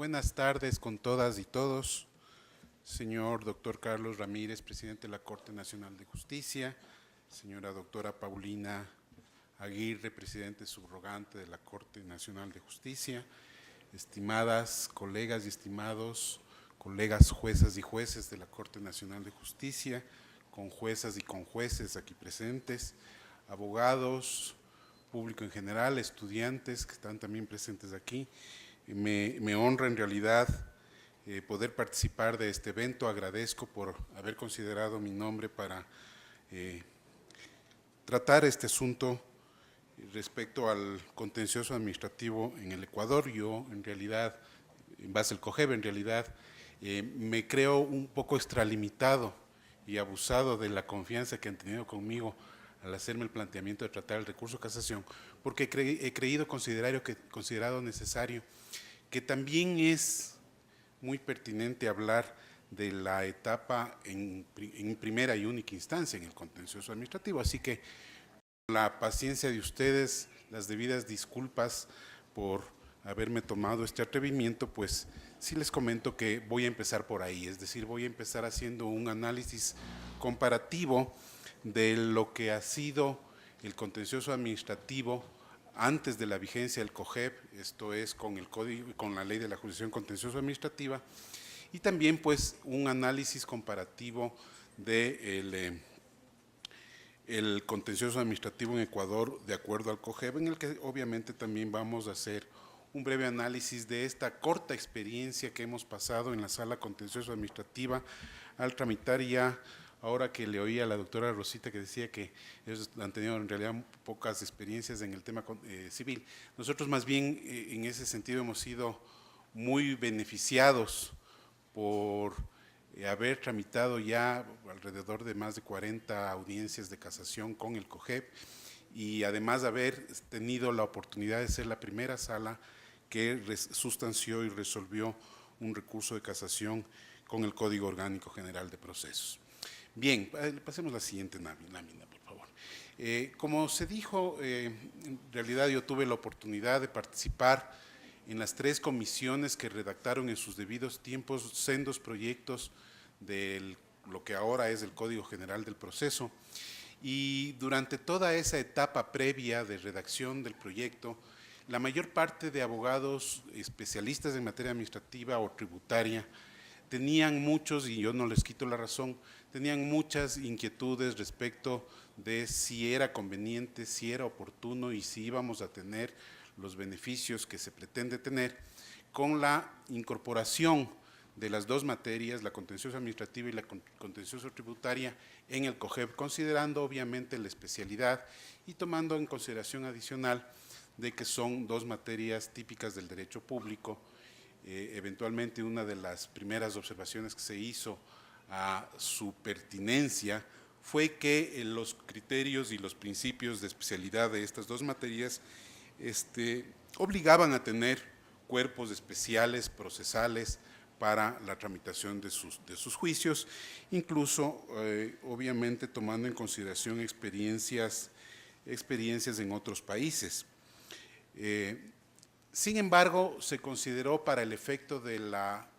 Buenas tardes con todas y todos. Señor doctor Carlos Ramírez, presidente de la Corte Nacional de Justicia. Señora doctora Paulina Aguirre, presidente subrogante de la Corte Nacional de Justicia. Estimadas colegas y estimados colegas juezas y jueces de la Corte Nacional de Justicia, con juezas y con jueces aquí presentes, abogados, público en general, estudiantes que están también presentes aquí. Me honra en realidad poder participar de este evento. Agradezco por haber considerado mi nombre para tratar este asunto respecto al contencioso administrativo en el Ecuador. Yo en realidad, en base al COGEB, en realidad me creo un poco extralimitado y abusado de la confianza que han tenido conmigo al hacerme el planteamiento de tratar el recurso de casación, porque he creído considerado necesario que también es muy pertinente hablar de la etapa en primera y única instancia en el contencioso administrativo. Así que con la paciencia de ustedes, las debidas disculpas por haberme tomado este atrevimiento, pues sí les comento que voy a empezar por ahí, es decir, voy a empezar haciendo un análisis comparativo de lo que ha sido el contencioso administrativo antes de la vigencia del COGEB, esto es con el código, con la ley de la jurisdicción contencioso administrativa, y también pues un análisis comparativo de el contencioso administrativo en Ecuador de acuerdo al COGEB, en el que obviamente también vamos a hacer un breve análisis de esta corta experiencia que hemos pasado en la sala contencioso administrativa al tramitar ya. Ahora que le oí a la doctora Rosita que decía que ellos han tenido en realidad pocas experiencias en el tema civil, nosotros más bien en ese sentido hemos sido muy beneficiados por haber tramitado ya alrededor de más de 40 audiencias de casación con el COGEB y además de haber tenido la oportunidad de ser la primera sala que sustanció y resolvió un recurso de casación con el Código Orgánico General de Procesos. Bien, pasemos a la siguiente lámina, por favor. Como se dijo, en realidad yo tuve la oportunidad de participar en las 3 comisiones que redactaron en sus debidos tiempos sendos proyectos de lo que ahora es el Código General del Proceso. Y durante toda esa etapa previa de redacción del proyecto, la mayor parte de abogados especialistas en materia administrativa o tributaria tenían muchos, y yo no les quito la razón, tenían muchas inquietudes respecto de si era conveniente, si era oportuno y si íbamos a tener los beneficios que se pretende tener con la incorporación de las 2 materias, la contencioso administrativa y la contencioso tributaria en el COGEB, considerando obviamente la especialidad y tomando en consideración adicional de que son 2 materias típicas del derecho público. Eventualmente una de las primeras observaciones que se hizo a su pertinencia fue que los criterios y los principios de especialidad de estas 2 materias obligaban a tener cuerpos especiales, procesales, para la tramitación de sus juicios, incluso obviamente tomando en consideración experiencias en otros países. Sin embargo, se consideró para el efecto de la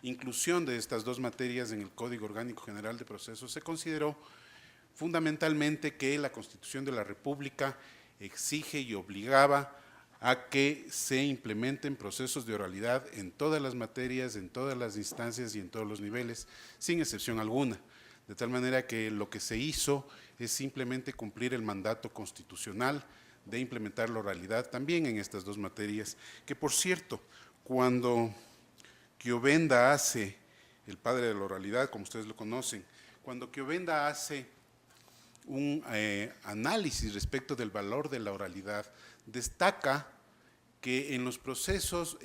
inclusión de estas 2 materias en el Código Orgánico General de Procesos, se consideró fundamentalmente que la Constitución de la República exige y obligaba a que se implementen procesos de oralidad en todas las materias, en todas las instancias y en todos los niveles, sin excepción alguna. De tal manera que lo que se hizo es simplemente cumplir el mandato constitucional de implementar la oralidad también en estas 2 materias, que por cierto, cuando Chiovenda hace, el padre de la oralidad, como ustedes lo conocen, cuando Chiovenda hace un análisis respecto del valor de la oralidad, destaca que en los procesos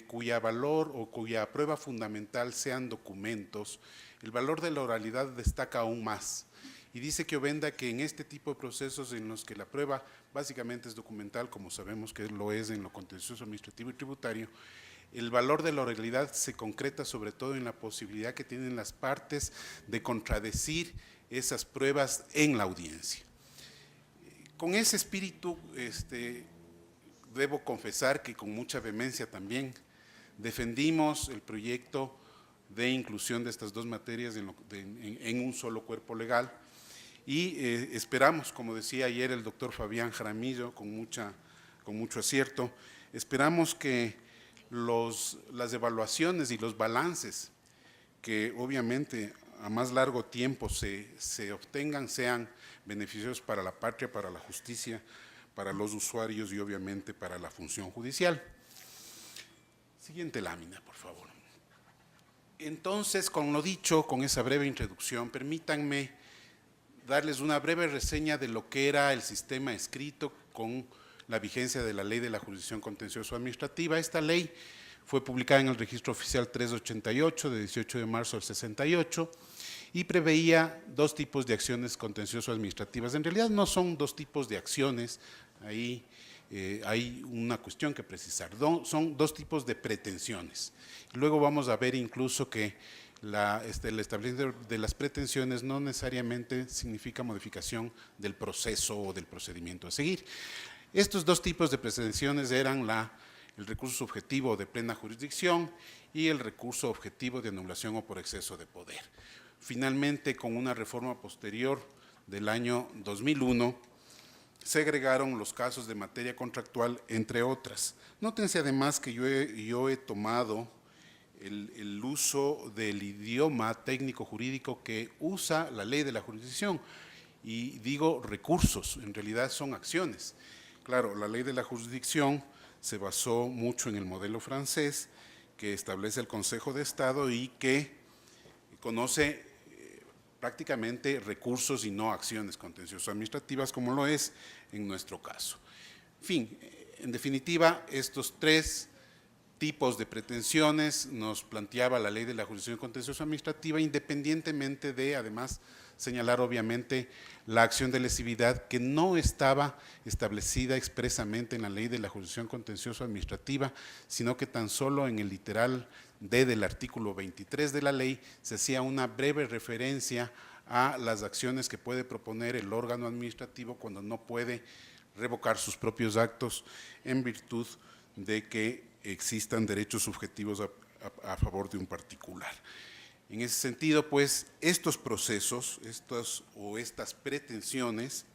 cuya valor o cuya prueba fundamental sean documentos, el valor de la oralidad destaca aún más. Y dice Chiovenda que en este tipo de procesos en los que la prueba básicamente es documental, como sabemos que lo es en lo contencioso administrativo y tributario, el valor de la oralidad se concreta sobre todo en la posibilidad que tienen las partes de contradecir esas pruebas en la audiencia. Con ese espíritu, debo confesar que con mucha vehemencia también defendimos el proyecto de inclusión de estas dos materias en un solo cuerpo legal y esperamos, como decía ayer el doctor Fabián Jaramillo, con mucho acierto, esperamos que las evaluaciones y los balances que obviamente a más largo tiempo se obtengan sean beneficiosos para la patria, para la justicia, para los usuarios y obviamente para la función judicial. Siguiente lámina, por favor. Entonces, con lo dicho, con esa breve introducción, permítanme darles una breve reseña de lo que era el sistema escrito con la vigencia de la Ley de la Jurisdicción Contencioso Administrativa. Esta ley fue publicada en el Registro Oficial 388 de 18 de marzo del 68 y preveía dos tipos de acciones contencioso-administrativas. En realidad no son dos tipos de acciones, ahí hay una cuestión que precisar, son dos tipos de pretensiones. Luego vamos a ver incluso que el establecimiento de las pretensiones no necesariamente significa modificación del proceso o del procedimiento a seguir. Estos dos tipos de pretensiones eran el recurso subjetivo de plena jurisdicción y el recurso objetivo de anulación o por exceso de poder. Finalmente, con una reforma posterior del año 2001, se agregaron los casos de materia contractual, entre otras. Nótense además que yo he tomado el uso del idioma técnico-jurídico que usa la ley de la jurisdicción, y digo recursos, en realidad son acciones. Claro, la ley de la jurisdicción se basó mucho en el modelo francés que establece el Consejo de Estado y que conoce prácticamente recursos y no acciones contencioso-administrativas, como lo es en nuestro caso. En fin, en definitiva, estos tres tipos de pretensiones nos planteaba la Ley de la Jurisdicción Contencioso-Administrativa, independientemente de, además, señalar obviamente la acción de lesividad que no estaba establecida expresamente en la Ley de la Jurisdicción Contencioso-Administrativa, sino que tan solo en el literal D del artículo 23 de la ley se hacía una breve referencia a las acciones que puede proponer el órgano administrativo cuando no puede revocar sus propios actos en virtud de que existan derechos subjetivos a favor de un particular. En ese sentido, pues, estos procesos, estas pretensiones,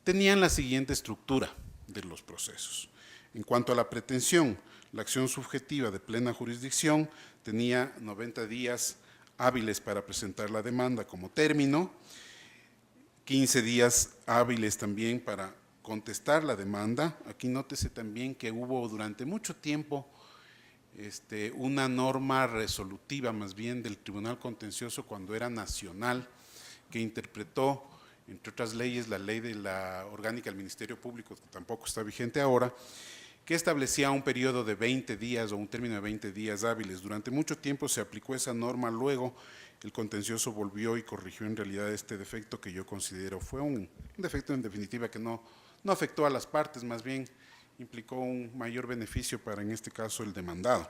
tenían la siguiente estructura de los procesos. En cuanto a la pretensión, la acción subjetiva de plena jurisdicción tenía 90 días hábiles para presentar la demanda como término, 15 días hábiles también para contestar la demanda. Aquí nótese también que hubo durante mucho tiempo una norma resolutiva más bien del Tribunal Contencioso cuando era nacional, que interpretó, entre otras leyes, la ley de la orgánica del Ministerio Público, que tampoco está vigente ahora, que establecía un periodo de 20 días o un término de 20 días hábiles. Durante mucho tiempo se aplicó esa norma, luego el contencioso volvió y corrigió en realidad este defecto que yo considero fue un defecto en definitiva que no afectó a las partes, más bien implicó un mayor beneficio para, en este caso, el demandado.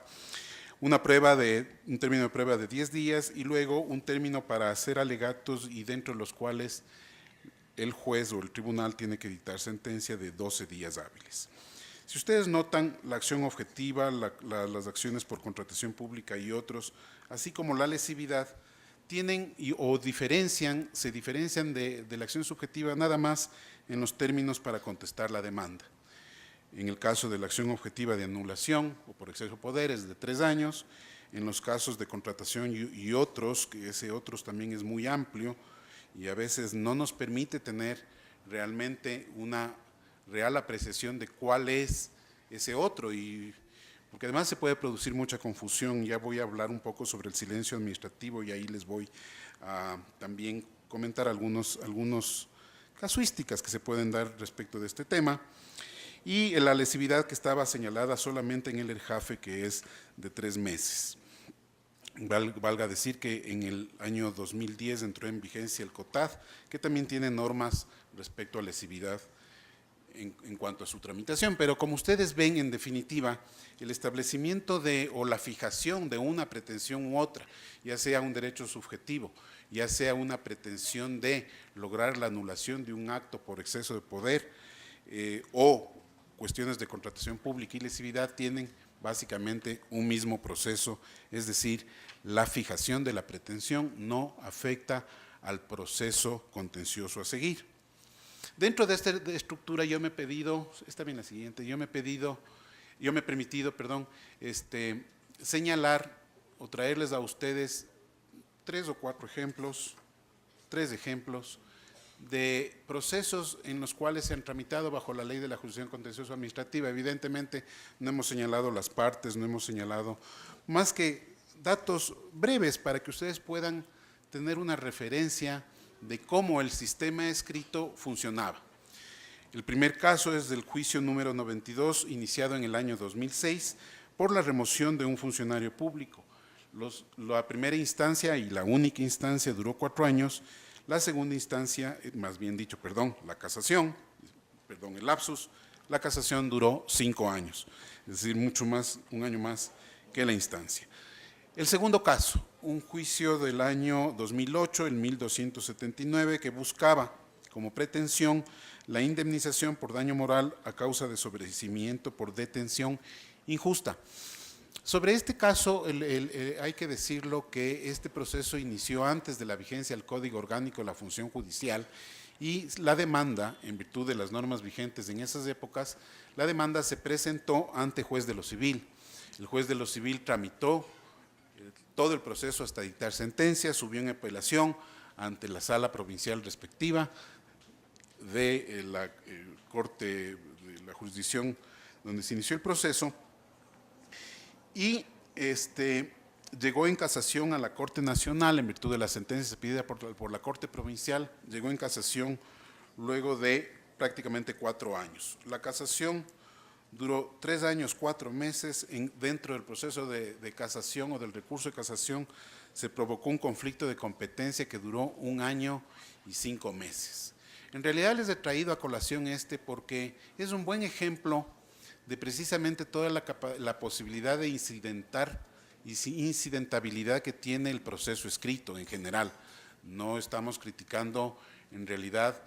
Un término de prueba de 10 días y luego un término para hacer alegatos y dentro de los cuales el juez o el tribunal tiene que dictar sentencia de 12 días hábiles. Si ustedes notan, la acción objetiva, las acciones por contratación pública y otros, así como la lesividad, se diferencian de la acción subjetiva nada más en los términos para contestar la demanda. En el caso de la acción objetiva de anulación o por exceso de poder es de 3 años, en los casos de contratación y otros, que ese otros también es muy amplio y a veces no nos permite tener realmente una real apreciación de cuál es ese otro, porque además se puede producir mucha confusión. Ya voy a hablar un poco sobre el silencio administrativo y ahí les voy a también comentar algunos casuísticas que se pueden dar respecto de este tema. Y la lesividad que estaba señalada solamente en el ERJAFE, que es de 3 meses. Valga decir que en el año 2010 entró en vigencia el COTAD, que también tiene normas respecto a lesividad en cuanto a su tramitación, pero como ustedes ven, en definitiva, el establecimiento o la fijación de una pretensión u otra, ya sea un derecho subjetivo, ya sea una pretensión de lograr la anulación de un acto por exceso de poder o cuestiones de contratación pública y lesividad, tienen básicamente un mismo proceso, es decir, la fijación de la pretensión no afecta al proceso contencioso a seguir. Dentro de esta estructura yo me he pedido, está bien la siguiente, yo me he permitido, señalar o traerles a ustedes tres ejemplos de procesos en los cuales se han tramitado bajo la ley de la jurisdicción contencioso administrativa. Evidentemente no hemos señalado las partes, no hemos señalado más que datos breves para que ustedes puedan tener una referencia de cómo el sistema escrito funcionaba. El primer caso es del juicio número 92, iniciado en el año 2006, por la remoción de un funcionario público. La primera instancia y la única instancia duró 4 años, la segunda instancia, la casación, el lapsus, la casación duró 5 años, es decir, un año más que la instancia. El segundo caso, un juicio del año 2008, el 1279, que buscaba como pretensión la indemnización por daño moral a causa de sobreseimiento por detención injusta. Sobre este caso, hay que decirlo que este proceso inició antes de la vigencia del Código Orgánico de la Función Judicial y la demanda, en virtud de las normas vigentes en esas épocas, la demanda se presentó ante juez de lo civil. El juez de lo civil tramitó todo el proceso hasta dictar sentencia, subió en apelación ante la sala provincial respectiva de la Corte de la jurisdicción donde se inició el proceso y llegó en casación a la Corte Nacional en virtud de la sentencia expedida por la Corte Provincial, llegó en casación luego de prácticamente 4 años. La casación duró 3 años, 4 meses. Dentro del proceso de casación o del recurso de casación se provocó un conflicto de competencia que duró 1 año y 5 meses. En realidad les he traído a colación porque es un buen ejemplo de precisamente toda la posibilidad de incidentabilidad que tiene el proceso escrito en general. No estamos criticando en realidad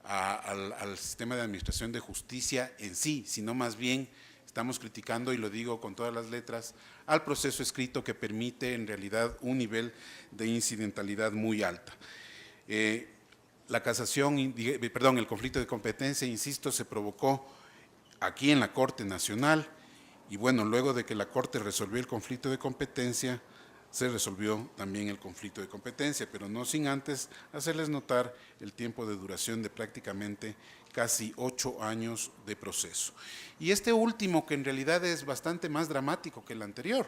al sistema de administración de justicia en sí, sino más bien estamos criticando, y lo digo con todas las letras, al proceso escrito que permite en realidad un nivel de incidentalidad muy alta. El conflicto de competencia, insisto, se provocó aquí en la Corte Nacional y bueno, luego de que la Corte resolvió el conflicto de competencia, se resolvió también el conflicto de competencia, pero no sin antes hacerles notar el tiempo de duración de prácticamente casi 8 años de proceso. Y este último, que en realidad es bastante más dramático que el anterior,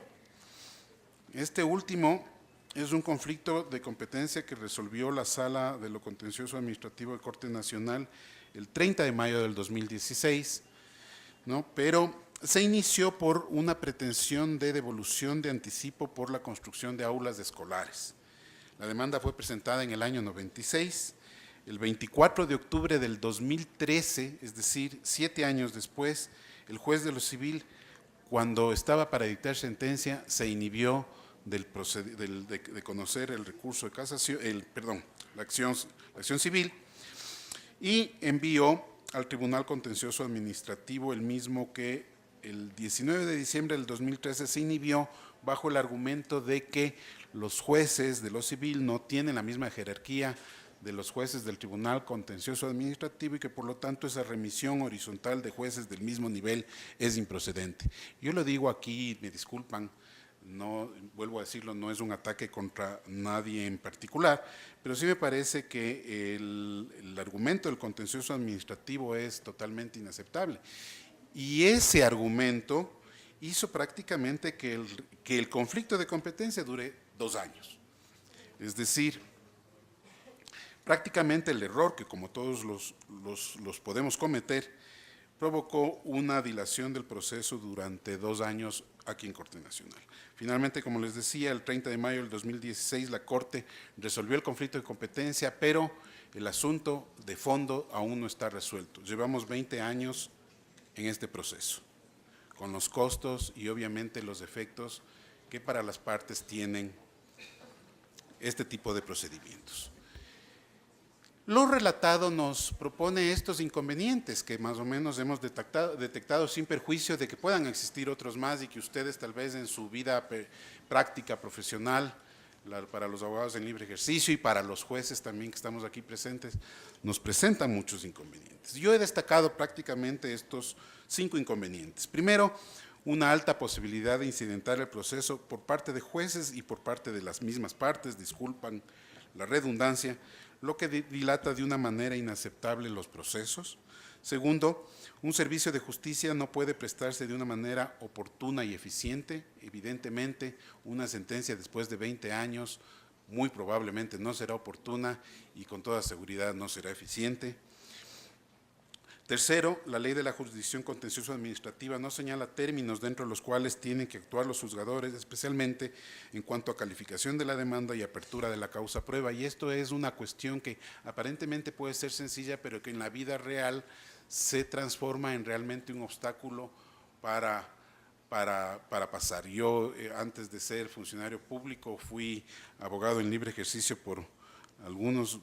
este último es un conflicto de competencia que resolvió la Sala de lo Contencioso Administrativo de Corte Nacional el 30 de mayo del 2016, ¿no? Pero se inició por una pretensión de devolución de anticipo por la construcción de aulas escolares. La demanda fue presentada en el año 96. El 24 de octubre del 2013, es decir, 7 años después, el juez de lo civil, cuando estaba para dictar sentencia, se inhibió de conocer el recurso de casación, la acción civil, y envió al Tribunal Contencioso Administrativo el mismo que el 19 de diciembre del 2013 se inhibió bajo el argumento de que los jueces de lo civil no tienen la misma jerarquía de los jueces del Tribunal Contencioso Administrativo y que por lo tanto esa remisión horizontal de jueces del mismo nivel es improcedente. Yo lo digo aquí, me disculpan, no, vuelvo a decirlo, no es un ataque contra nadie en particular, pero sí me parece que el argumento del contencioso administrativo es totalmente inaceptable. Y ese argumento hizo prácticamente que el conflicto de competencia dure 2 años. Es decir, prácticamente el error que como todos los podemos cometer, provocó una dilación del proceso durante 2 años aquí en Corte Nacional. Finalmente, como les decía, el 30 de mayo del 2016 la Corte resolvió el conflicto de competencia, pero el asunto de fondo aún no está resuelto. Llevamos 20 años en este proceso, con los costos y obviamente los efectos que para las partes tienen este tipo de procedimientos. Lo relatado nos propone estos inconvenientes que más o menos hemos detectado sin perjuicio de que puedan existir otros más y que ustedes tal vez en su vida práctica profesional, para los abogados en libre ejercicio y para los jueces también que estamos aquí presentes, nos presentan muchos inconvenientes. Yo he destacado prácticamente estos 5 inconvenientes. Primero, una alta posibilidad de incidentar el proceso por parte de jueces y por parte de las mismas partes, disculpan la redundancia, lo que dilata de una manera inaceptable los procesos. Segundo, un servicio de justicia no puede prestarse de una manera oportuna y eficiente. Evidentemente, una sentencia después de 20 años muy probablemente no será oportuna y con toda seguridad no será eficiente. Tercero, la ley de la jurisdicción contencioso administrativa no señala términos dentro de los cuales tienen que actuar los juzgadores, especialmente en cuanto a calificación de la demanda y apertura de la causa prueba. Y esto es una cuestión que aparentemente puede ser sencilla, pero que en la vida real se transforma en realmente un obstáculo para pasar. Yo, antes de ser funcionario público, fui abogado en libre ejercicio por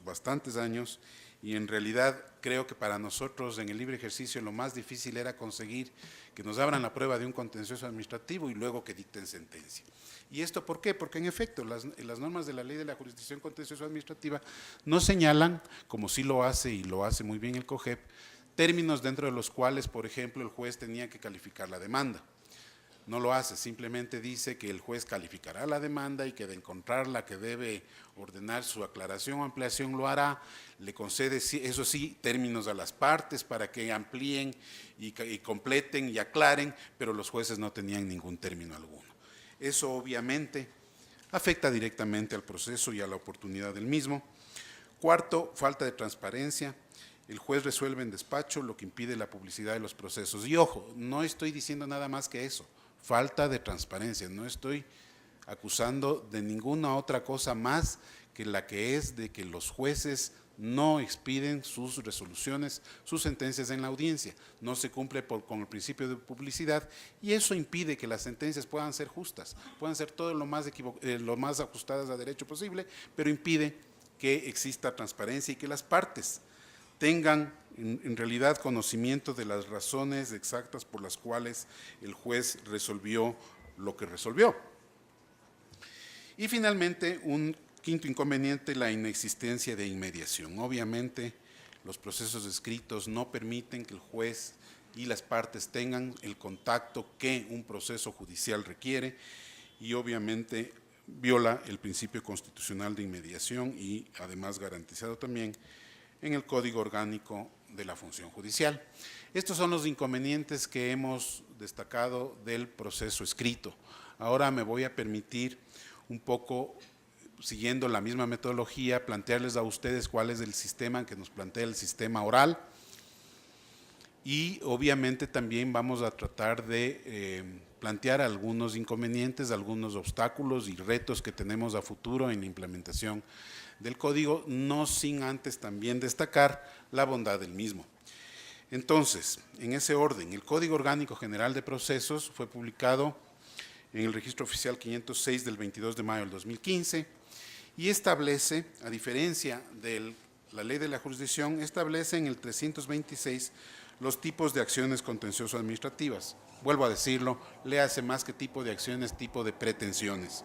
bastantes años, y en realidad creo que para nosotros en el libre ejercicio lo más difícil era conseguir que nos abran la prueba de un contencioso administrativo y luego que dicten sentencia. ¿Y esto por qué? Porque en efecto las normas de la ley de la jurisdicción contencioso administrativa no señalan, como sí lo hace y lo hace muy bien el COGEP, términos dentro de los cuales, por ejemplo, el juez tenía que calificar la demanda. No lo hace, simplemente dice que el juez calificará la demanda y que de encontrarla que debe ordenar su aclaración o ampliación lo hará, le concede, eso sí, términos a las partes para que amplíen y completen y aclaren, pero los jueces no tenían ningún término alguno. Eso obviamente afecta directamente al proceso y a la oportunidad del mismo. Cuarto, falta de transparencia. El juez resuelve en despacho, lo que impide la publicidad de los procesos. Y ojo, no estoy diciendo nada más que eso. Falta de transparencia, no estoy acusando de ninguna otra cosa más que la que es de que los jueces no expiden sus resoluciones, sus sentencias en la audiencia, no se cumple con el principio de publicidad y eso impide que las sentencias puedan ser justas, puedan ser todo lo más ajustadas a derecho posible, pero impide que exista transparencia y que las partes tengan en realidad conocimiento de las razones exactas por las cuales el juez resolvió lo que resolvió. Y finalmente, un quinto inconveniente, la inexistencia de inmediación. Obviamente, los procesos escritos no permiten que el juez y las partes tengan el contacto que un proceso judicial requiere y obviamente viola el principio constitucional de inmediación y además garantizado también en el Código Orgánico de la Función Judicial. Estos son los inconvenientes que hemos destacado del proceso escrito. Ahora me voy a permitir un poco, siguiendo la misma metodología, plantearles a ustedes cuál es el sistema que nos plantea el sistema oral y obviamente también vamos a tratar de plantear algunos inconvenientes, algunos obstáculos y retos que tenemos a futuro en la implementación del código, no sin antes también destacar la bondad del mismo. Entonces, en ese orden, el Código Orgánico General de Procesos fue publicado en el Registro Oficial 506 del 22 de mayo del 2015 y establece, a diferencia de la Ley de la Jurisdicción, establece en el 326 los tipos de acciones contencioso-administrativas. Vuelvo a decirlo, le hace más que tipo de acciones, tipo de pretensiones.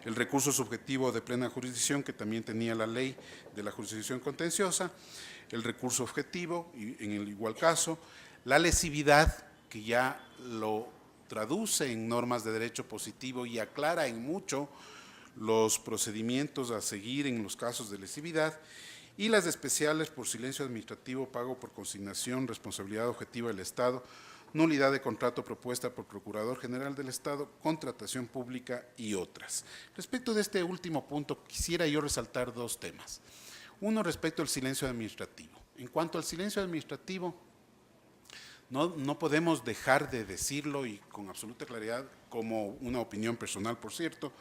El recurso subjetivo de plena jurisdicción, que también tenía la ley de la jurisdicción contenciosa, el recurso objetivo, y en el igual caso, la lesividad, que ya lo traduce en normas de derecho positivo y aclara en mucho los procedimientos a seguir en los casos de lesividad, y las especiales por silencio administrativo, pago por consignación, responsabilidad objetiva del Estado, nulidad de contrato propuesta por Procurador General del Estado, contratación pública y otras. Respecto de este último punto, quisiera yo resaltar dos temas. Uno respecto al silencio administrativo. En cuanto al silencio administrativo, no podemos dejar de decirlo y con absoluta claridad, como una opinión personal, por cierto,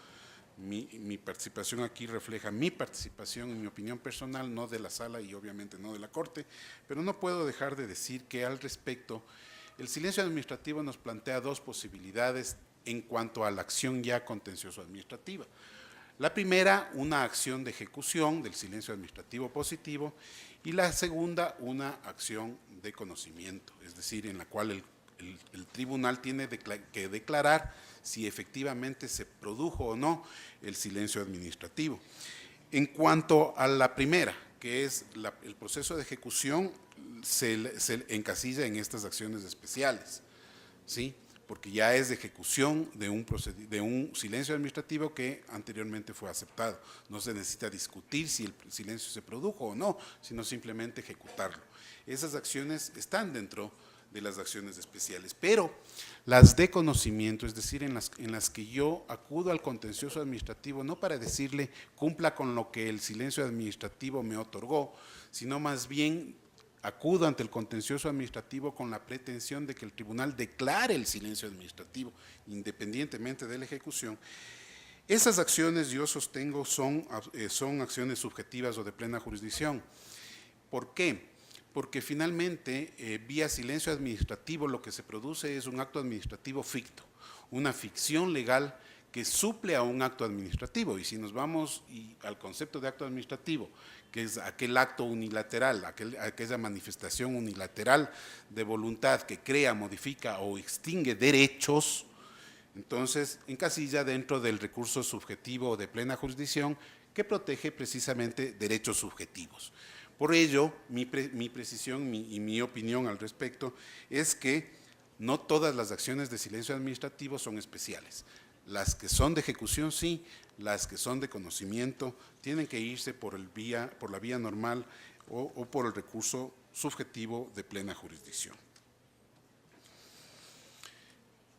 mi participación aquí refleja mi participación y mi opinión personal, no de la sala y obviamente no de la Corte, pero no puedo dejar de decir que al respecto el silencio administrativo nos plantea dos posibilidades en cuanto a la acción ya contencioso-administrativa. La primera, una acción de ejecución del silencio administrativo positivo, y la segunda, una acción de conocimiento, es decir, en la cual el tribunal tiene que declarar si efectivamente se produjo o no el silencio administrativo. En cuanto a la primera, que es el proceso de ejecución, se encasilla en estas acciones especiales, ¿sí? Porque ya es de ejecución de un silencio administrativo que anteriormente fue aceptado. No se necesita discutir si el silencio se produjo o no, sino simplemente ejecutarlo. Esas acciones están dentro de las acciones especiales, pero las de conocimiento, es decir, en las que yo acudo al contencioso administrativo, no para decirle cumpla con lo que el silencio administrativo me otorgó, sino más bien acudo ante el contencioso administrativo con la pretensión de que el tribunal declare el silencio administrativo, independientemente de la ejecución. Esas acciones, yo sostengo, son acciones subjetivas o de plena jurisdicción. ¿Por qué? Porque finalmente, vía silencio administrativo, lo que se produce es un acto administrativo ficto, una ficción legal que suple a un acto administrativo. Y si nos vamos al concepto de acto administrativo, que es aquel acto unilateral, aquella manifestación unilateral de voluntad que crea, modifica o extingue derechos, entonces encasilla dentro del recurso subjetivo de plena jurisdicción que protege precisamente derechos subjetivos. Por ello, mi precisión y mi opinión al respecto es que no todas las acciones de silencio administrativo son especiales. Las que son de ejecución sí, las que son de conocimiento tienen que irse por la vía normal o por el recurso subjetivo de plena jurisdicción.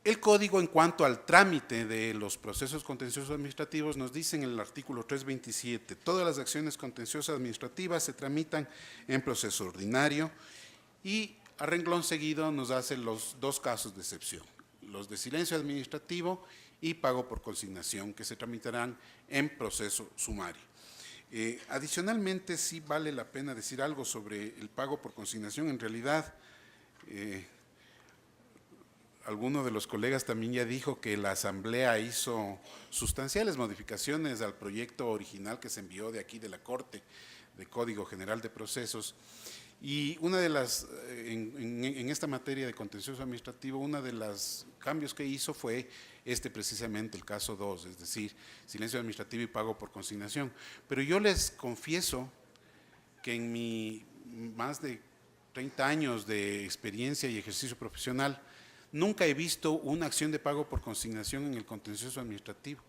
El Código, en cuanto al trámite de los procesos contenciosos administrativos, nos dice en el artículo 327, todas las acciones contenciosas administrativas se tramitan en proceso ordinario, y a renglón seguido nos hace los dos casos de excepción, los de silencio administrativo y pago por consignación, que se tramitarán en proceso sumario. Adicionalmente, sí vale la pena decir algo sobre el pago por consignación. En realidad, alguno de los colegas también ya dijo que la Asamblea hizo sustanciales modificaciones al proyecto original que se envió de aquí de la Corte de Código General de Procesos, y una de las, en esta materia de contencioso administrativo, una de los cambios que hizo fue precisamente el caso 2, es decir, silencio administrativo y pago por consignación. Pero yo les confieso que en mi más de 30 años de experiencia y ejercicio profesional, nunca he visto una acción de pago por consignación en el contencioso administrativo.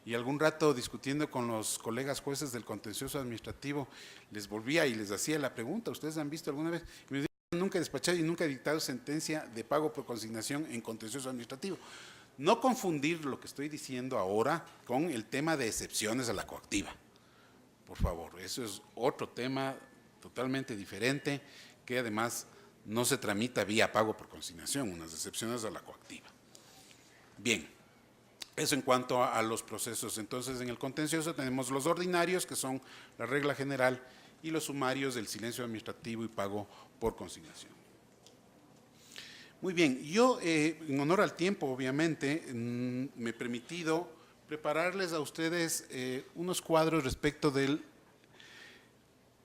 Y algún rato discutiendo con los colegas jueces del contencioso administrativo, les volvía y les hacía la pregunta, ¿ustedes han visto alguna vez? Y me decían, nunca he despachado y nunca he dictado sentencia de pago por consignación en contencioso administrativo. No confundir lo que estoy diciendo ahora con el tema de excepciones a la coactiva. Por favor, eso es otro tema totalmente diferente, que además no se tramita vía pago por consignación, unas excepciones a la coactiva. Bien, eso en cuanto a los procesos. Entonces, en el contencioso tenemos los ordinarios, que son la regla general, y los sumarios del silencio administrativo y pago por consignación. Muy bien, yo, en honor al tiempo, obviamente, me he permitido prepararles a ustedes unos cuadros respecto del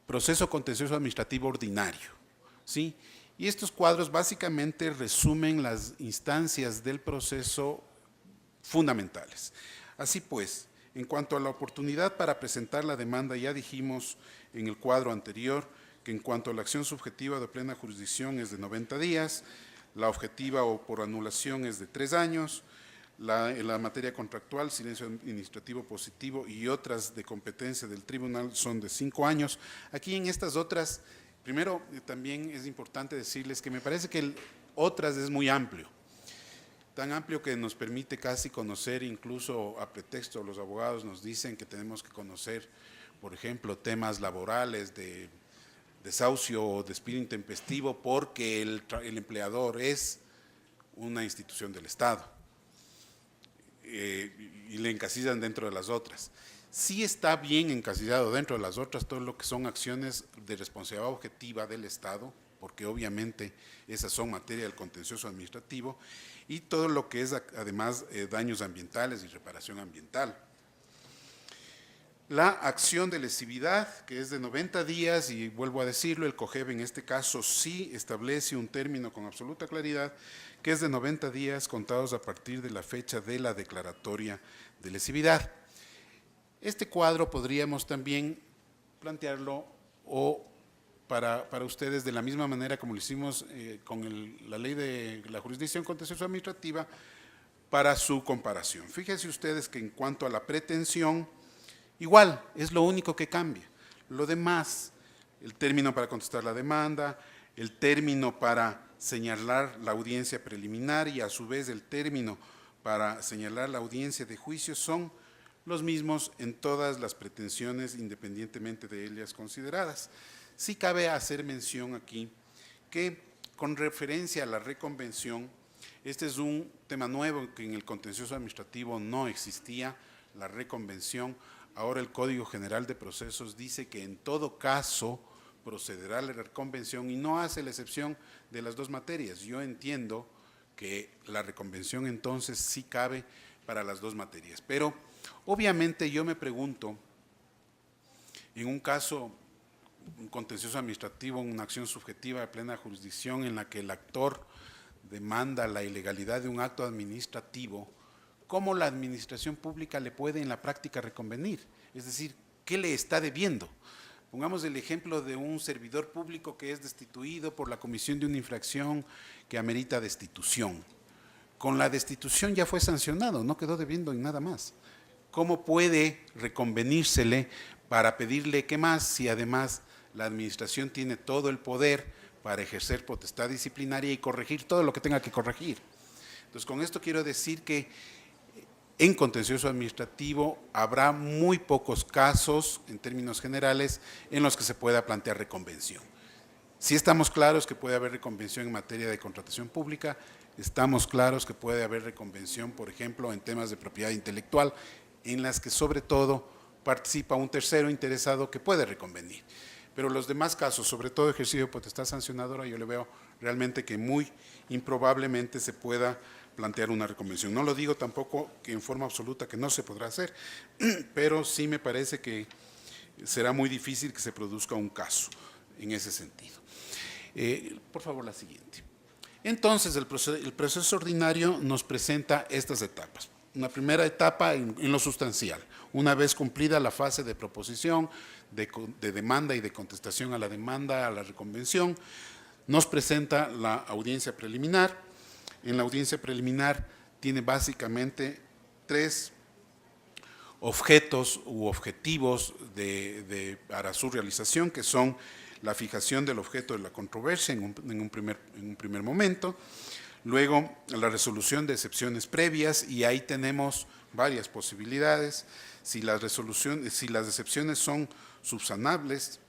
proceso contencioso administrativo ordinario, ¿sí? Y estos cuadros básicamente resumen las instancias del proceso fundamentales. Así pues, en cuanto a la oportunidad para presentar la demanda, ya dijimos en el cuadro anterior que en cuanto a la acción subjetiva de plena jurisdicción es de 90 días, la objetiva o por anulación es de 3 años, en la materia contractual, silencio administrativo positivo y otras de competencia del tribunal son de 5 años. Aquí en estas otras, primero también es importante decirles que me parece que el otras es muy amplio, tan amplio que nos permite casi conocer, incluso a pretexto los abogados nos dicen que tenemos que conocer, por ejemplo, temas laborales de desahucio o despido intempestivo porque el empleador es una institución del Estado y le encasillan dentro de las otras. Sí está bien encasillado dentro de las otras todo lo que son acciones de responsabilidad objetiva del Estado, porque obviamente esas son materia del contencioso administrativo, y todo lo que es además daños ambientales y reparación ambiental. La acción de lesividad, que es de 90 días, y vuelvo a decirlo, el COGEB en este caso sí establece un término con absoluta claridad, que es de 90 días contados a partir de la fecha de la declaratoria de lesividad. Este cuadro podríamos también plantearlo para ustedes de la misma manera como lo hicimos con la ley de la jurisdicción contenciosa administrativa para su comparación. Fíjense ustedes que en cuanto a la pretensión, igual, es lo único que cambia. Lo demás, el término para contestar la demanda, el término para señalar la audiencia preliminar y a su vez el término para señalar la audiencia de juicio son los mismos en todas las pretensiones independientemente de ellas consideradas. Sí cabe hacer mención aquí que con referencia a la reconvención, este es un tema nuevo que en el contencioso administrativo no existía, la reconvención. Ahora el Código General de Procesos dice que en todo caso procederá la reconvención y no hace la excepción de las dos materias. Yo entiendo que la reconvención entonces sí cabe para las dos materias, pero obviamente yo me pregunto, en un caso, un contencioso administrativo, una acción subjetiva de plena jurisdicción en la que el actor demanda la ilegalidad de un acto administrativo, ¿cómo la administración pública le puede en la práctica reconvenir? Es decir, ¿qué le está debiendo? Pongamos el ejemplo de un servidor público que es destituido por la comisión de una infracción que amerita destitución. Con la destitución ya fue sancionado, no quedó debiendo en nada más. ¿Cómo puede reconvenírsele para pedirle qué más si además la administración tiene todo el poder para ejercer potestad disciplinaria y corregir todo lo que tenga que corregir? Entonces, con esto quiero decir que en contencioso administrativo habrá muy pocos casos, en términos generales, en los que se pueda plantear reconvención. Si estamos claros que puede haber reconvención en materia de contratación pública, estamos claros que puede haber reconvención, por ejemplo, en temas de propiedad intelectual, en las que sobre todo participa un tercero interesado que puede reconvenir. Pero los demás casos, sobre todo ejercicio de potestad sancionadora, yo le veo realmente que muy improbablemente se pueda plantear una reconvención. No lo digo tampoco que en forma absoluta que no se podrá hacer, pero sí me parece que será muy difícil que se produzca un caso en ese sentido. Por favor, la siguiente. Entonces, el proceso ordinario nos presenta estas etapas. Una primera etapa en lo sustancial, una vez cumplida la fase de proposición, de demanda y de contestación a la demanda, a la reconvención, nos presenta la audiencia preliminar. En la audiencia preliminar tiene básicamente tres objetos u objetivos para su realización, que son la fijación del objeto de la controversia en un primer momento, luego la resolución de excepciones previas, y ahí tenemos varias posibilidades. Si las excepciones son subsanables,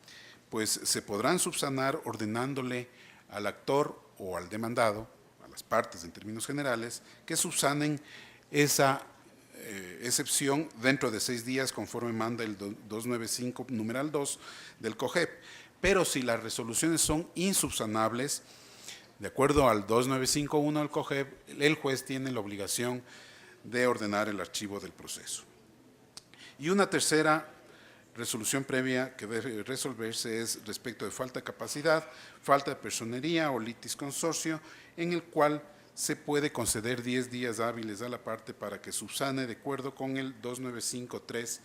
pues se podrán subsanar ordenándole al actor o al demandado, a las partes en términos generales, que subsanen esa excepción dentro de 6 días conforme manda el 295 numeral 2 del COGEP. Pero si las resoluciones son insubsanables, de acuerdo al 2951 del COGEP, el juez tiene la obligación de ordenar el archivo del proceso. Y una tercera resolución previa que debe resolverse es respecto de falta de capacidad, falta de personería o litis consorcio, en el cual se puede conceder 10 días hábiles a la parte para que subsane de acuerdo con el 2953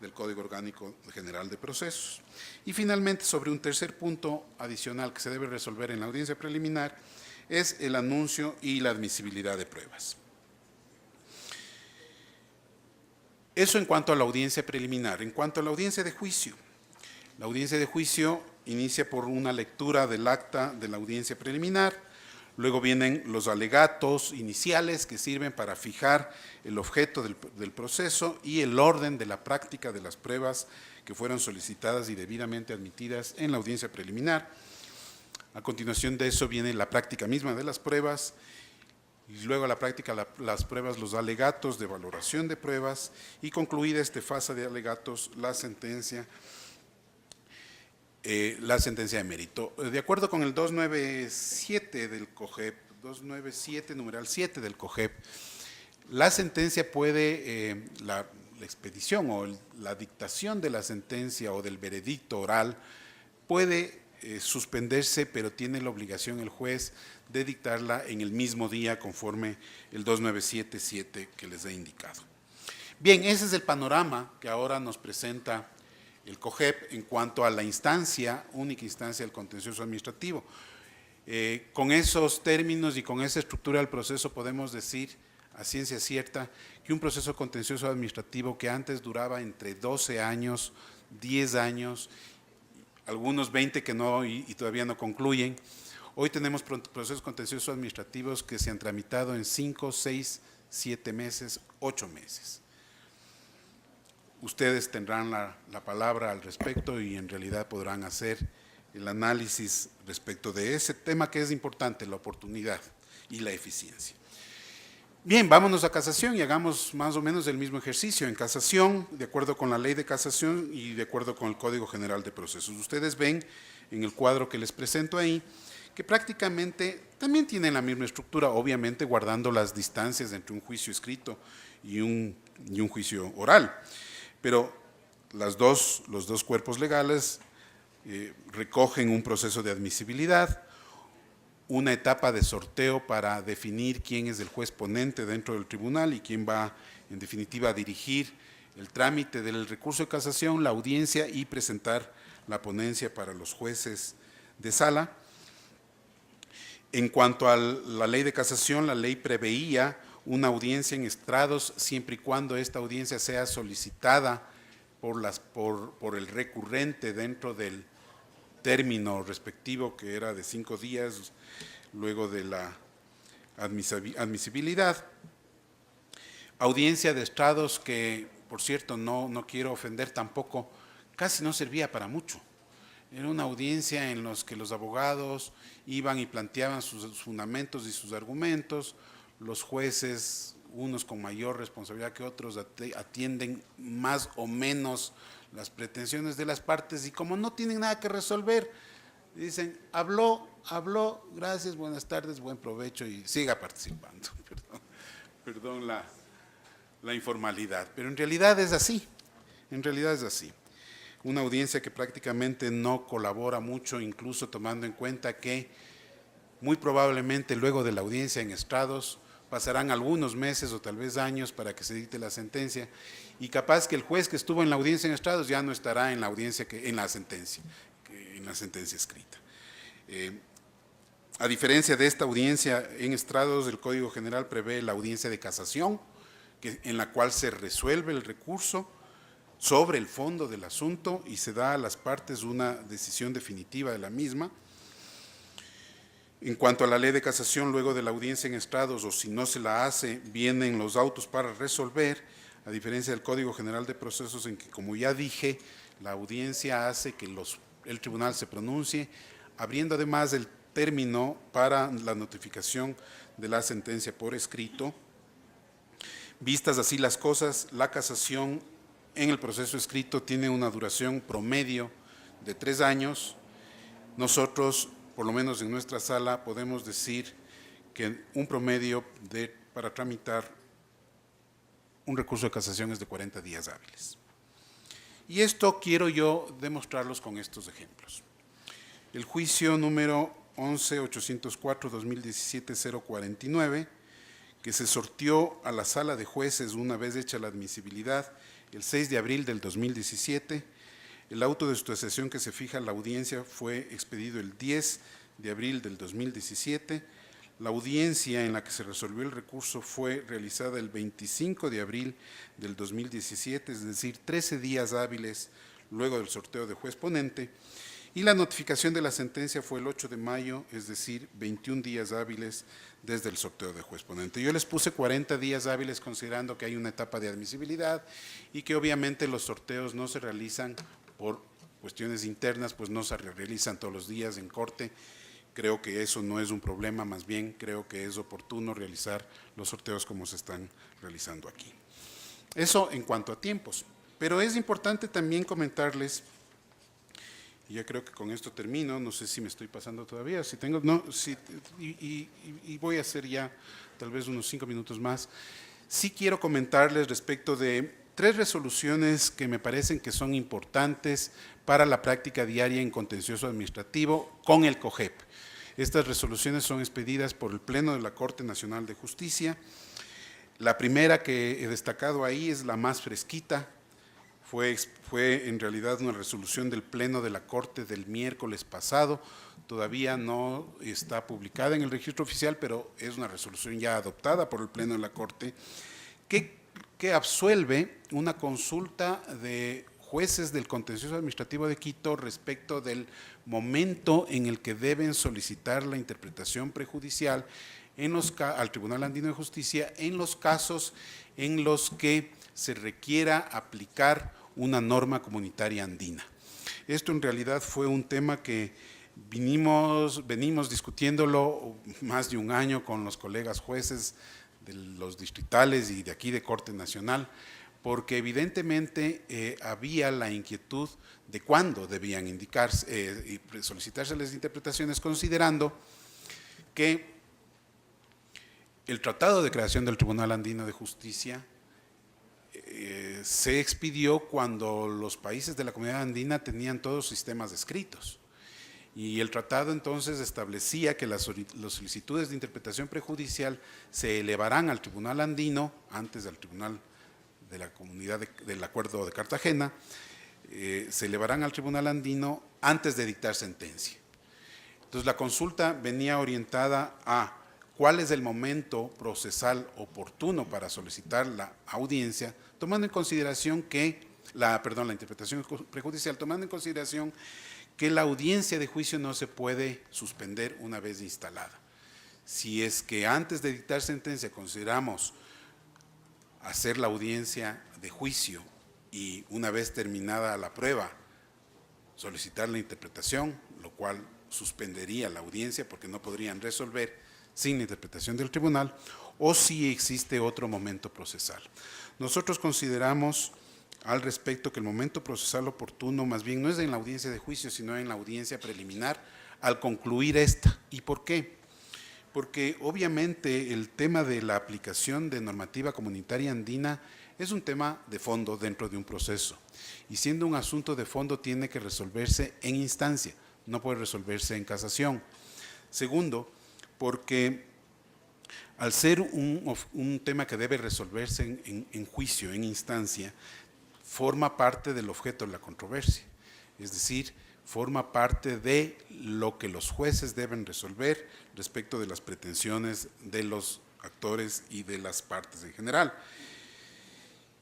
del Código Orgánico General de Procesos. Y finalmente, sobre un tercer punto adicional que se debe resolver en la audiencia preliminar, es el anuncio y la admisibilidad de pruebas. Eso en cuanto a la audiencia preliminar. En cuanto a la audiencia de juicio, la audiencia de juicio inicia por una lectura del acta de la audiencia preliminar, luego vienen los alegatos iniciales que sirven para fijar el objeto del proceso y el orden de la práctica de las pruebas que fueron solicitadas y debidamente admitidas en la audiencia preliminar. A continuación de eso viene la práctica misma de las pruebas y luego la práctica, las pruebas, los alegatos de valoración de pruebas y concluida esta fase de alegatos, la sentencia de mérito. De acuerdo con el 297 del COGEP, 297 numeral 7 del COGEP, la sentencia puede, la expedición o la dictación de la sentencia o del veredicto oral puede suspenderse, pero tiene la obligación el juez de dictarla en el mismo día conforme el 2977 que les he indicado. Bien, ese es el panorama que ahora nos presenta el COGEP en cuanto a la instancia, única instancia del contencioso administrativo. Con esos términos y con esa estructura del proceso podemos decir a ciencia cierta que un proceso contencioso administrativo que antes duraba entre 12 años, 10 años, algunos 20 que no y todavía no concluyen, hoy tenemos procesos contenciosos administrativos que se han tramitado en 5, 6, 7 meses, 8 meses. Ustedes tendrán la palabra al respecto y en realidad podrán hacer el análisis respecto de ese tema que es importante, la oportunidad y la eficiencia. Bien, vámonos a casación y hagamos más o menos el mismo ejercicio. En casación, de acuerdo con la ley de casación y de acuerdo con el Código General de Procesos. Ustedes ven en el cuadro que les presento ahí que prácticamente también tienen la misma estructura, obviamente guardando las distancias entre un juicio escrito y un juicio oral. Pero los dos cuerpos legales recogen un proceso de admisibilidad, una etapa de sorteo para definir quién es el juez ponente dentro del tribunal y quién va, en definitiva, a dirigir el trámite del recurso de casación, la audiencia y presentar la ponencia para los jueces de sala. En cuanto a la ley de casación, la ley preveía una audiencia en estrados siempre y cuando esta audiencia sea solicitada por el recurrente dentro del término respectivo que era de 5 días luego de la admisibilidad. Audiencia de estrados que, por cierto, no quiero ofender tampoco, casi no servía para mucho. Era una audiencia en la que los abogados iban y planteaban sus fundamentos y sus argumentos, los jueces, unos con mayor responsabilidad que otros, atienden más o menos las pretensiones de las partes y como no tienen nada que resolver, dicen, habló, gracias, buenas tardes, buen provecho y siga participando. Perdón la informalidad, pero en realidad es así, Una audiencia que prácticamente no colabora mucho, incluso tomando en cuenta que muy probablemente luego de la audiencia en estrados pasarán algunos meses o tal vez años para que se dicte la sentencia y capaz que el juez que estuvo en la audiencia en estrados ya no estará en la audiencia en la sentencia escrita. A diferencia de esta audiencia en estrados, el Código General prevé la audiencia de casación, en la cual se resuelve el recurso sobre el fondo del asunto y se da a las partes una decisión definitiva de la misma. En cuanto a la ley de casación, luego de la audiencia en estrados, o si no se la hace, vienen los autos para resolver, a diferencia del Código General de Procesos, en que, como ya dije, la audiencia hace que el tribunal se pronuncie, abriendo además el término para la notificación de la sentencia por escrito. Vistas así las cosas, la casación en el proceso escrito tiene una duración promedio de 3 años. Nosotros, por lo menos en nuestra sala, podemos decir que un promedio para tramitar un recurso de casación es de 40 días hábiles. Y esto quiero yo demostrarlos con estos ejemplos. El juicio número 11-804-2017-049, que se sortió a la sala de jueces una vez hecha la admisibilidad el 6 de abril del 2017, el auto de sustanciación que se fija la audiencia fue expedido el 10 de abril del 2017. La audiencia en la que se resolvió el recurso fue realizada el 25 de abril del 2017, es decir, 13 días hábiles luego del sorteo de juez ponente. Y la notificación de la sentencia fue el 8 de mayo, es decir, 21 días hábiles desde el sorteo de juez ponente. Yo les puse 40 días hábiles considerando que hay una etapa de admisibilidad y que obviamente los sorteos no se realizan por cuestiones internas, pues no se realizan todos los días en corte. Creo que eso no es un problema, más bien creo que es oportuno realizar los sorteos como se están realizando aquí. Eso en cuanto a tiempos, pero es importante también comentarles, y ya creo que con esto termino, no sé si me estoy pasando todavía, si tengo, no, si, y voy a hacer ya tal vez unos 5 minutos más. Sí quiero comentarles respecto de tres resoluciones que me parecen que son importantes para la práctica diaria en contencioso administrativo con el COGEP. Estas resoluciones son expedidas por el Pleno de la Corte Nacional de Justicia. La primera que he destacado ahí es la más fresquita. Fue en realidad una resolución del Pleno de la Corte del miércoles pasado. Todavía no está publicada en el registro oficial, pero es una resolución ya adoptada por el Pleno de la Corte que absuelve una consulta de jueces del Contencioso Administrativo de Quito respecto del momento en el que deben solicitar la interpretación prejudicial al Tribunal Andino de Justicia en los casos en los que se requiera aplicar una norma comunitaria andina. Esto en realidad fue un tema que venimos discutiéndolo más de un año con los colegas jueces de los distritales y de aquí de Corte Nacional, porque evidentemente había la inquietud de cuándo debían indicarse y solicitarse las interpretaciones, considerando que el Tratado de Creación del Tribunal Andino de Justicia se expidió cuando los países de la Comunidad Andina tenían todos sistemas escritos. Y el tratado entonces establecía que las solicitudes de interpretación prejudicial se elevarán al Tribunal Andino, antes al Tribunal de la Comunidad del Acuerdo de Cartagena, se elevarán al Tribunal Andino antes de dictar sentencia. Entonces la consulta venía orientada a cuál es el momento procesal oportuno para solicitar la audiencia, tomando en consideración que, la interpretación prejudicial, tomando en consideración que la audiencia de juicio no se puede suspender una vez instalada. Si es que antes de dictar sentencia consideramos hacer la audiencia de juicio y una vez terminada la prueba solicitar la interpretación, lo cual suspendería la audiencia porque no podrían resolver sin interpretación del tribunal, o si existe otro momento procesal. Nosotros consideramos al respecto que el momento procesal oportuno más bien no es en la audiencia de juicio, sino en la audiencia preliminar al concluir esta. ¿Y por qué? Porque obviamente el tema de la aplicación de normativa comunitaria andina es un tema de fondo dentro de un proceso, y siendo un asunto de fondo tiene que resolverse en instancia, no puede resolverse en casación. Segundo, porque al ser un tema que debe resolverse en juicio, en instancia, forma parte del objeto de la controversia, es decir, forma parte de lo que los jueces deben resolver respecto de las pretensiones de los actores y de las partes en general.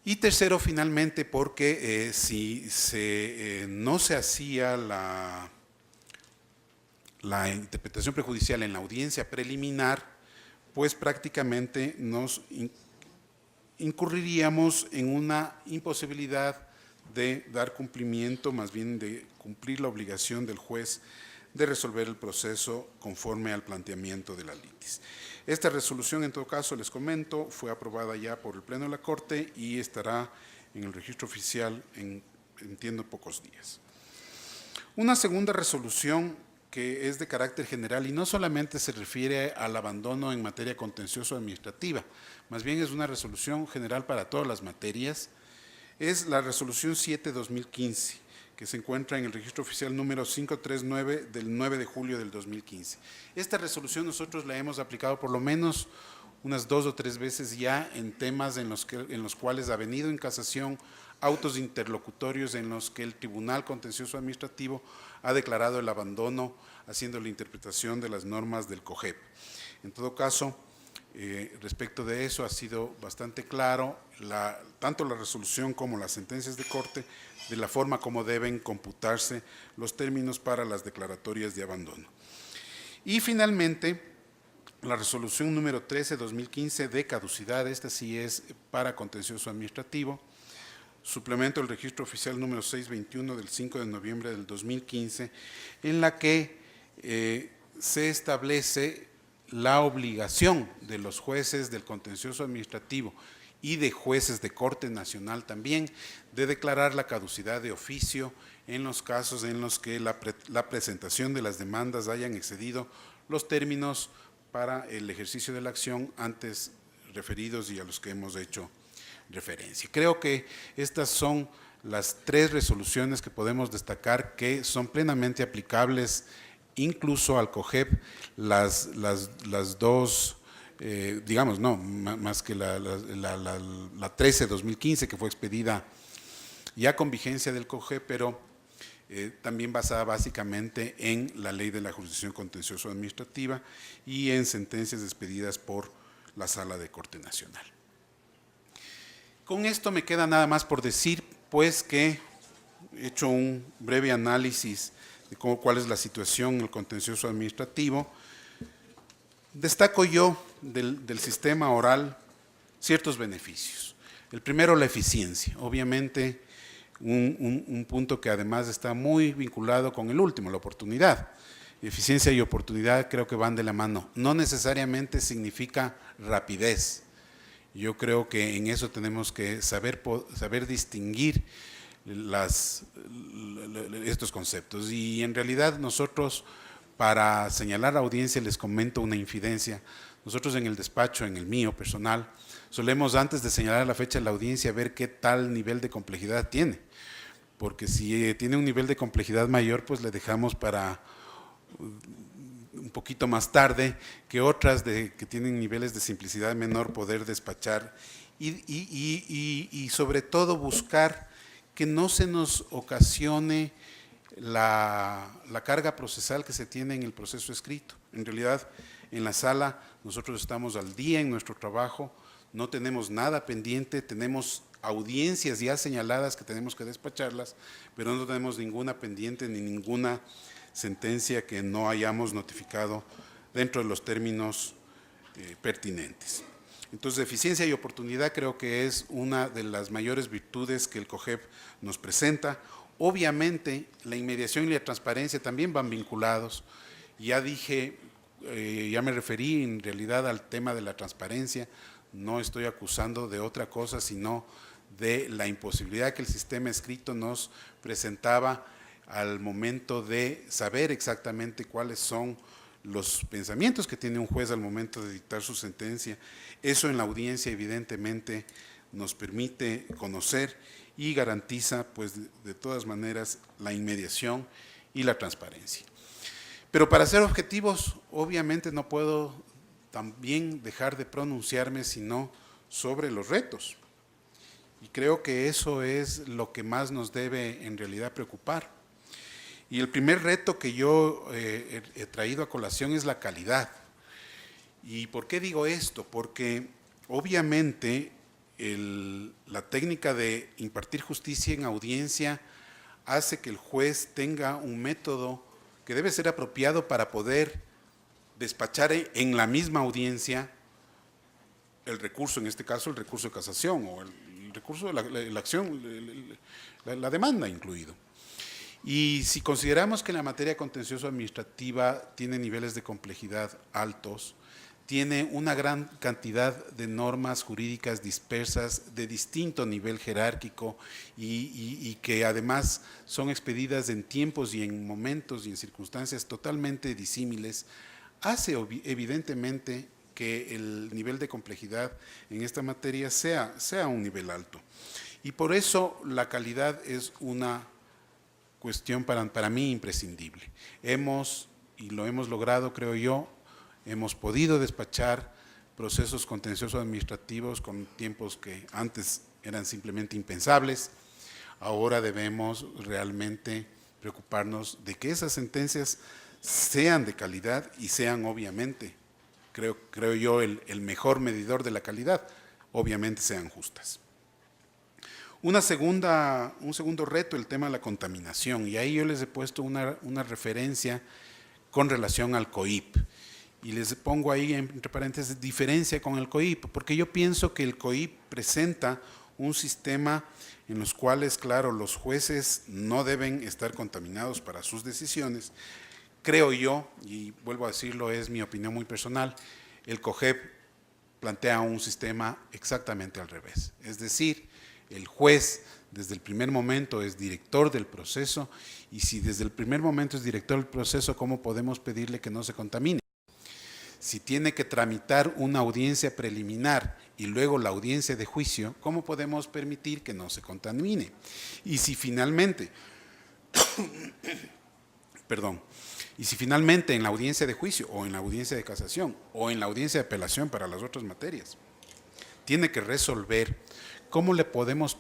Y tercero, finalmente, porque si no se hacía la interpretación prejudicial en la audiencia preliminar, pues prácticamente nos incurriríamos en una imposibilidad de dar cumplimiento, más bien de cumplir la obligación del juez de resolver el proceso conforme al planteamiento de la litis. Esta resolución, en todo caso, les comento, fue aprobada ya por el Pleno de la Corte y estará en el registro oficial en, entiendo, pocos días. Una segunda resolución que es de carácter general y no solamente se refiere al abandono en materia contencioso administrativa, más bien es una resolución general para todas las materias, es la resolución 7/2015, que se encuentra en el registro oficial número 539 del 9 de julio del 2015. Esta resolución nosotros la hemos aplicado por lo menos unas 2 o 3 veces ya en temas en los cuales ha venido en casación autos interlocutorios en los que el Tribunal Contencioso Administrativo ha declarado el abandono haciendo la interpretación de las normas del COGEP. En todo caso, respecto de eso ha sido bastante claro tanto la resolución como las sentencias de corte de la forma como deben computarse los términos para las declaratorias de abandono. Y finalmente, la resolución número 13/2015 de caducidad, esta sí es para contencioso administrativo, suplemento el registro oficial número 621 del 5 de noviembre del 2015, en la que se establece la obligación de los jueces del contencioso administrativo y de jueces de Corte Nacional también de declarar la caducidad de oficio en los casos en los que la presentación de las demandas hayan excedido los términos para el ejercicio de la acción antes referidos y a los que hemos hecho referencia. Creo que estas son las 3 resoluciones que podemos destacar que son plenamente aplicables incluso al COGEP. Las 2, digamos, no, más que la 13-2015, que fue expedida ya con vigencia del COGEP, pero también basada básicamente en la ley de la jurisdicción contencioso administrativa y en sentencias expedidas por la Sala de Corte Nacional. Con esto me queda nada más por decir, pues, que he hecho un breve análisis de cuál es la situación en el contencioso administrativo. Destaco yo del sistema oral ciertos beneficios. El primero, la eficiencia. Obviamente, un punto que además está muy vinculado con el último, la oportunidad. Eficiencia y oportunidad creo que van de la mano. No necesariamente significa rapidez. Yo creo que en eso tenemos que saber distinguir estos conceptos. Y en realidad nosotros, para señalar a la audiencia, les comento una infidencia. Nosotros en el despacho, en el mío personal, solemos antes de señalar la fecha de la audiencia ver qué tal nivel de complejidad tiene. Porque si tiene un nivel de complejidad mayor, pues le dejamos para un poquito más tarde que otras que tienen niveles de simplicidad menor poder despachar y sobre todo buscar que no se nos ocasione la carga procesal que se tiene en el proceso escrito. En realidad, en la sala nosotros estamos al día en nuestro trabajo, no tenemos nada pendiente, tenemos audiencias ya señaladas que tenemos que despacharlas, pero no tenemos ninguna pendiente ni ninguna sentencia que no hayamos notificado dentro de los términos pertinentes. Entonces, eficiencia y oportunidad creo que es una de las mayores virtudes que el COGEP nos presenta. Obviamente, la inmediación y la transparencia también van vinculados. Ya dije, ya me referí en realidad al tema de la transparencia. No estoy acusando de otra cosa, sino de la imposibilidad que el sistema escrito nos presentaba al momento de saber exactamente cuáles son los pensamientos que tiene un juez al momento de dictar su sentencia. Eso en la audiencia evidentemente nos permite conocer y garantiza, pues, de todas maneras, la inmediación y la transparencia. Pero para ser objetivos, obviamente no puedo también dejar de pronunciarme sino sobre los retos. Y creo que eso es lo que más nos debe en realidad preocupar. Y el primer reto que yo he traído a colación es la calidad. ¿Y por qué digo esto? Porque obviamente la técnica de impartir justicia en audiencia hace que el juez tenga un método que debe ser apropiado para poder despachar en la misma audiencia el recurso, en este caso el recurso de casación o el recurso de la acción, la demanda incluido. Y si consideramos que la materia contencioso administrativa tiene niveles de complejidad altos, tiene una gran cantidad de normas jurídicas dispersas de distinto nivel jerárquico y que además son expedidas en tiempos y en momentos y en circunstancias totalmente disímiles, hace evidentemente que el nivel de complejidad en esta materia sea un nivel alto. Y por eso la calidad es una cuestión para mí imprescindible. Y lo hemos logrado, creo yo, hemos podido despachar procesos contenciosos administrativos con tiempos que antes eran simplemente impensables. Ahora debemos realmente preocuparnos de que esas sentencias sean de calidad y sean obviamente, creo yo, el mejor medidor de la calidad, obviamente sean justas. Un segundo reto, el tema de la contaminación, y ahí yo les he puesto una referencia con relación al COIP. Y les pongo ahí entre paréntesis diferencia con el COIP, porque yo pienso que el COIP presenta un sistema en los cuales, claro, los jueces no deben estar contaminados para sus decisiones. Creo yo, y vuelvo a decirlo, es mi opinión muy personal, el COGEP plantea un sistema exactamente al revés. Es decir, el juez desde el primer momento es director del proceso y si desde el primer momento es director del proceso, ¿cómo podemos pedirle que no se contamine? Si tiene que tramitar una audiencia preliminar y luego la audiencia de juicio, ¿cómo podemos permitir que no se contamine? Y si finalmente, perdón, y si finalmente en la audiencia de juicio o en la audiencia de casación o en la audiencia de apelación para las otras materias tiene que resolver, ¿cómo le podemos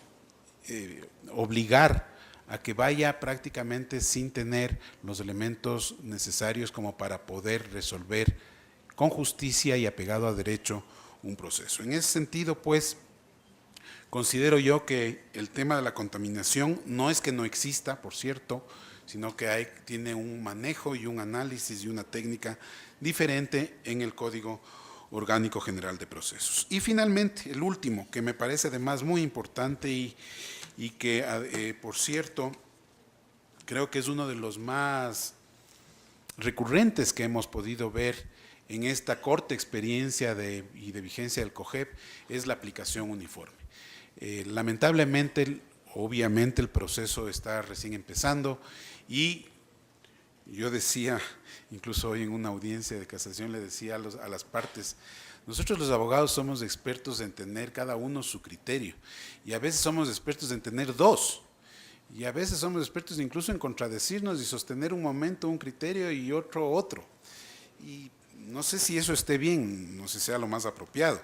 obligar a que vaya prácticamente sin tener los elementos necesarios como para poder resolver con justicia y apegado a derecho un proceso? En ese sentido, pues, considero yo que el tema de la contaminación no es que no exista, por cierto, sino que tiene un manejo y un análisis y una técnica diferente en el Código Orgánico General de Procesos. Y finalmente, el último, que me parece además muy importante y que, por cierto, creo que es uno de los más recurrentes que hemos podido ver en esta corta experiencia y de vigencia del COGEP, es la aplicación uniforme. Lamentablemente, obviamente el proceso está recién empezando y yo decía, incluso hoy en una audiencia de casación le decía a las partes, nosotros los abogados somos expertos en tener cada uno su criterio y a veces somos expertos en tener dos y a veces somos expertos incluso en contradecirnos y sostener un momento un criterio y otro. Y no sé si eso esté bien, no sé si sea lo más apropiado.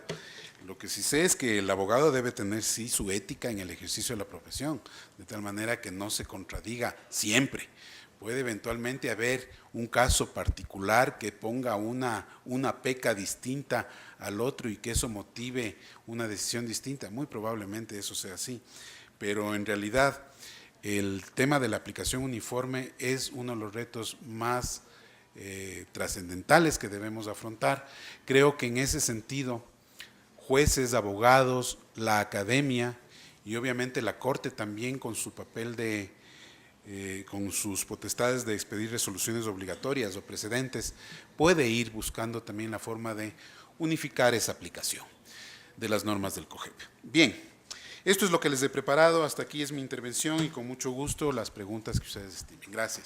Lo que sí sé es que el abogado debe tener sí su ética en el ejercicio de la profesión, de tal manera que no se contradiga siempre. Puede eventualmente haber un caso particular que ponga una peca distinta al otro y que eso motive una decisión distinta. Muy probablemente eso sea así. Pero en realidad el tema de la aplicación uniforme es uno de los retos más trascendentales que debemos afrontar. Creo que en ese sentido, jueces, abogados, la academia y obviamente la Corte también con su papel con sus potestades de expedir resoluciones obligatorias o precedentes, puede ir buscando también la forma de unificar esa aplicación de las normas del COGEP. Bien, esto es lo que les he preparado, hasta aquí es mi intervención y con mucho gusto las preguntas que ustedes estimen. Gracias.